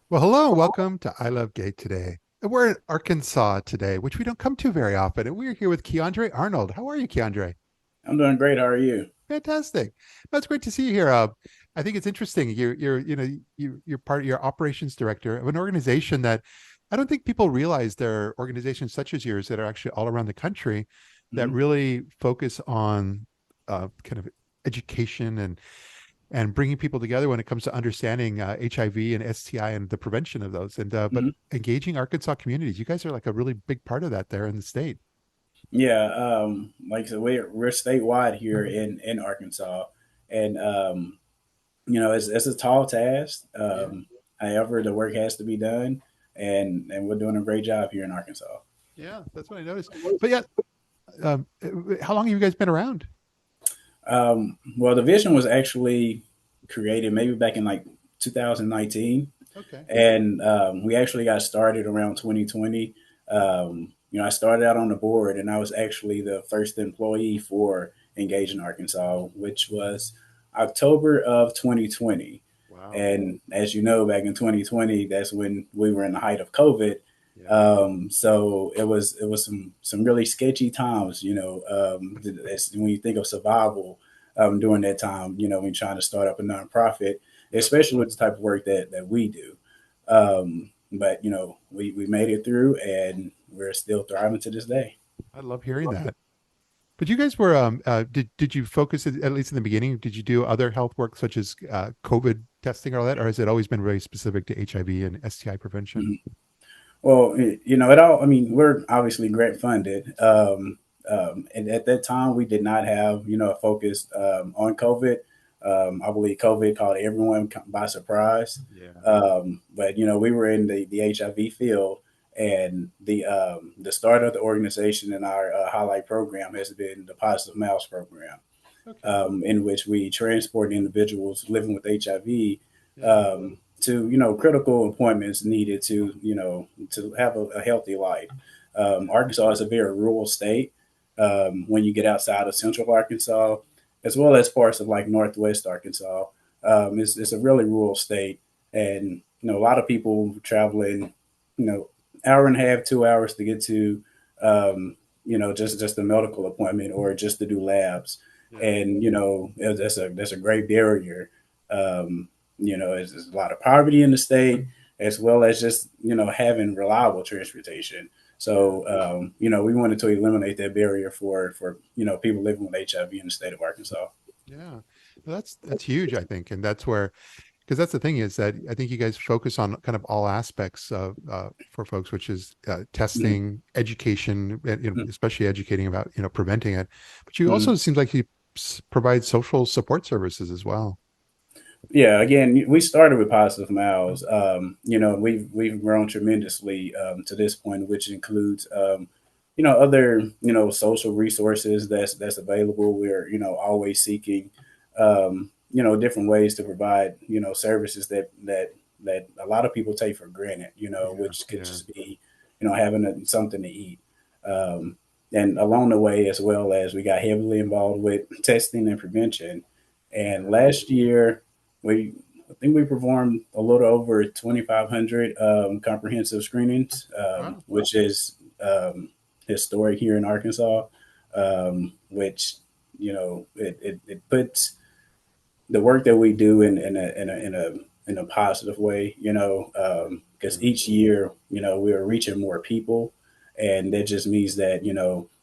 Well, hello, and welcome to I Love Gay today. And we're in Arkansas today, which we don't come to very often. And we're here with KeAndrè Arnold. How are you, KeAndrè? I'm doing great. How are you? Fantastic. That's great to see you here. I think it's interesting. You're part of your operations director of an organization that I don't think people realize there are organizations such as yours that are actually all around the country that Hmm. really focus on kind of education and bringing people together when it comes to understanding HIV and STI and the prevention of those. And but Hmm. engaging Arkansas communities, you guys are like a really big part of that there in the state. Yeah, like I said, we're statewide here in Arkansas, and it's a tall task. Yeah, However, the work has to be done, and we're doing a great job here in Arkansas. yeah, that's what I noticed. But yeah, how long have you guys been around? Well, the vision was actually created maybe back in like 2019, Okay. and we actually got started around 2020. I started out on the board, and I was actually the first employee for Engage in Arkansas, which was October of 2020. Wow. And as you know, back in 2020, that's when we were in the height of COVID. Yeah. So it was some really sketchy times, when you think of survival during that time, when trying to start up a nonprofit, Yep. especially with the type of work that we do. But we made it through, and we're still thriving to this day. I love hearing that. But you guys were did you focus at least in the beginning? Did you do other health work such as COVID testing or all that, or has it always been very specific to HIV and STI prevention? Mhm. Well, it all. I mean, we're obviously grant funded, and at that time we did not have a focus on COVID. I believe COVID caught everyone by surprise. Yeah. But we were in the HIV field, and the start of the organization and our highlight program has been the Positive Mouse program, Okay. in which we transport individuals living with HIV Yeah. to critical appointments needed to have a healthy life. Arkansas is a very rural state. When you get outside of Central Arkansas, as well as parts of like Northwest Arkansas, it's a really rural state, and a lot of people traveling, you know, hour and a half, 2 hours to get to, just a medical appointment or just to do labs, Yeah. and that's a great barrier. Um, there's a lot of poverty in the state, as well as just having reliable transportation. Yeah. So we wanted to eliminate that barrier for people living with HIV in the state of Arkansas. Yeah. Well, that's huge, I think, and that's where because that's the thing is that I think you guys focus on kind of all aspects of for folks, which is Mhm. testing, education, and, Mhm. especially educating about preventing it. But you Mhm. also seems like you provide social support services as well. Yeah, again, we started with Positive Miles. We've grown tremendously to this point, which includes other social resources that's available. We're always seeking different ways to provide services that a lot of people take for granted. Yeah, Which could yeah, just be having something to eat. Um, and along the way, as well as we got heavily involved with testing and prevention. And yeah. last year, we I think we performed a little over 2,500 comprehensive screenings, Wow. which is historic here in Arkansas. Which it puts the work that we do in a positive way. Because Yeah. each year we are reaching more people, and that just means that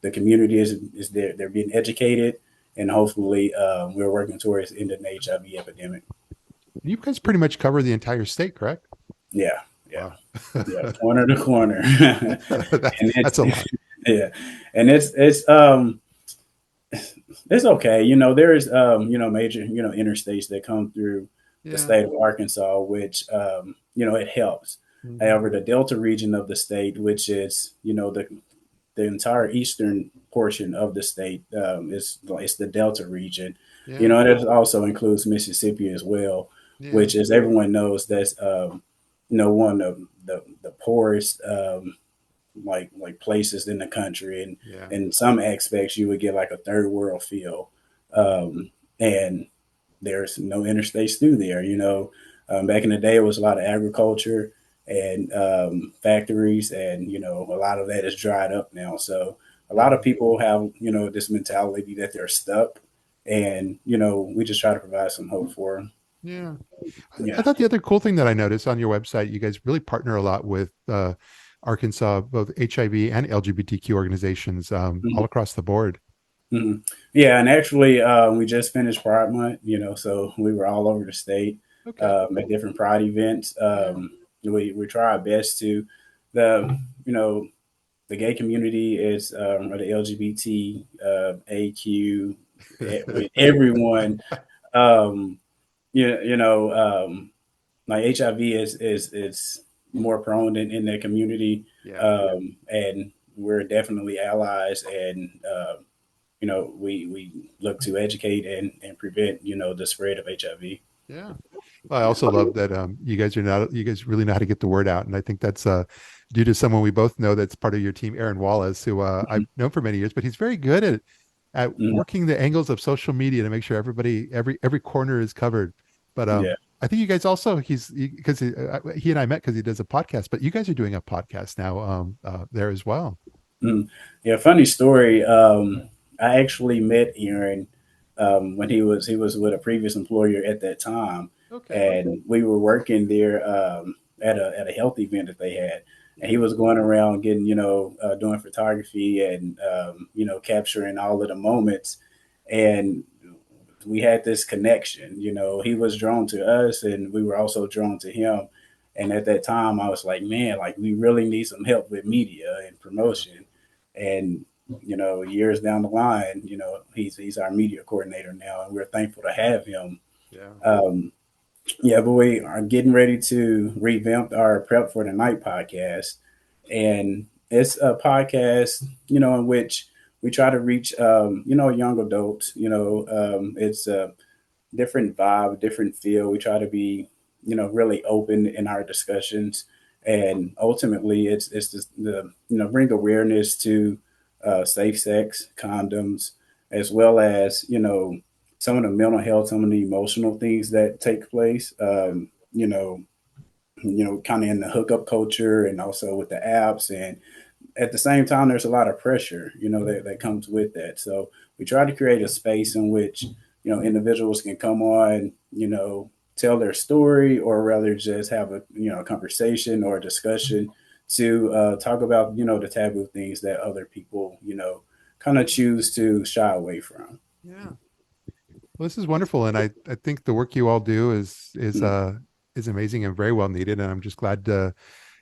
the community is there, they're being educated, and hopefully we're working towards ending the HIV epidemic. You guys pretty much cover the entire state, correct? Yeah, yeah, Wow. yeah, corner to corner, and That's it's a lot. yeah, and it's okay. There is major interstates that come through the Yeah. state of Arkansas, which it helps. Hmm. However, the Delta region of the state, which is the entire eastern portion of the state, is it's the Delta region. Yeah. And it also includes Mississippi as well, Yeah. which, as everyone knows, that's one of the poorest like places in the country, and Yeah. in some aspects you would get like a third world feel. And there's no interstates through there. Back in the day, it was a lot of agriculture and factories, and a lot of that is dried up now. So a lot of Yeah. people have this mentality that they're stuck, and we just try to provide some hope for them. Yeah. I Yeah. thought the other cool thing that I noticed on your website, you guys really partner a lot with Arkansas, both HIV and LGBTQ organizations all Mhm. across the board. Mhm. Yeah, and actually, we just finished Pride Month, so we were all over the state Okay. at different Pride events. Yeah. We try our best to the you know the gay community is or the LGBT AQ, everyone. Um, you know, like HIV is more prone in their community, Yeah. and we're definitely allies, and we look to educate and prevent the spread of HIV. Yeah. Well, I also love that you guys really know how to get the word out. And I think that's due to someone we both know that's part of your team, Aaron Wallace, who I've known for many years, but he's very good at Mhm. working the angles of social media to make sure every corner is covered. But Yeah. I think you guys also because he and I met because he does a podcast, but you guys are doing a podcast now there as well. Mm. Yeah, funny story. I actually met Aaron when he was with a previous employer at that time, Okay. and we were working there at a health event that they had, and he Yeah. was going around getting doing photography and capturing all of the moments, and we had this connection. He was drawn to us, and we were also drawn to him. And at that time, I was like, man, like we really need some help with media and Yeah. promotion. And years down the line, he's our media coordinator now, and we're thankful to have him. Yeah. Um, yeah, but we are getting ready to revamp our Prep for the Night podcast, and it's a podcast, in which we try to reach, young adults. It's a different vibe, different feel. We try to be, really open in our discussions, and ultimately, it's just bring awareness to safe sex, condoms, as well as some of the mental health, some of the emotional things that take place. Kind of in the hookup culture, and also with the apps, and at the same time, there's a lot of pressure, that comes with that. So we try to create a space in which, individuals can come on, tell their story, or rather just have a, conversation or a discussion to talk about, the taboo things that other people, kind of choose to shy away from. Yeah. Well, this is wonderful, and I think the work you all do is amazing and very well needed. And I'm just glad that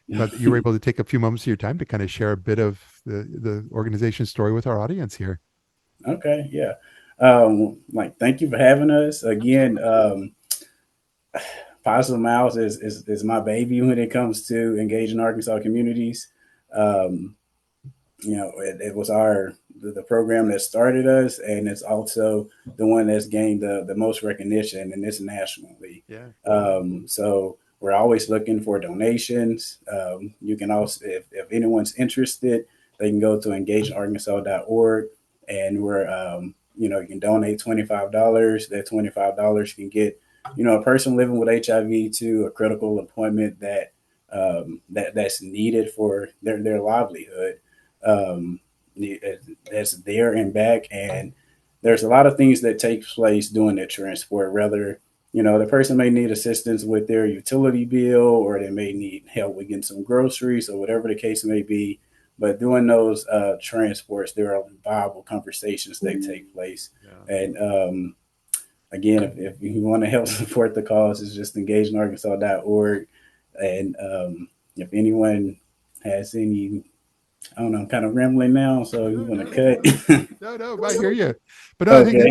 you were able to take a few moments of your time to kind of share a bit of the organization story with our audience here. Okay. Yeah. Like, thank you for having us again. Absolutely. Positive Miles is my baby when it comes to engaging Arkansas communities. Um, it was the program that started us, and it's also the one that's gained the most recognition, and it's nationally. Yeah. So we're always looking for donations. You can also, if anyone's interested, they can go to engagearkansas.org, and you can donate $25. That $25 can get a person living with HIV to a critical appointment that's needed for their livelihood. Um, that's there and back, and there's a lot of things that take place during that transport. Whether the person may need assistance with their utility bill, or they may need help with getting some groceries, or whatever the case may be. But during those transports, there are viable conversations that take place. Yeah. And again, if you want to help support the cause, it's just engagearkansas.org. And if anyone has any, I don't know, I'm kind of rambling now, so you No, want no, it's fine. to cut? No, no, I hear you. But no, Okay.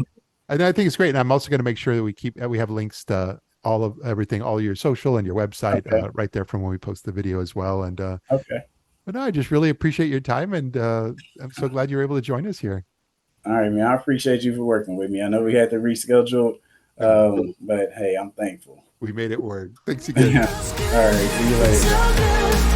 I think it's great. And I'm also going to make sure that we have links to all of everything, all your social and your website Okay. right there from when we post the video as well. And Okay. but no, I just really appreciate your time, and I'm so glad you're able to join us here. All right, man. I appreciate you for working with me. I know we had to reschedule, No, but hey, I'm thankful. we made it work. Thanks again. All right. See you later.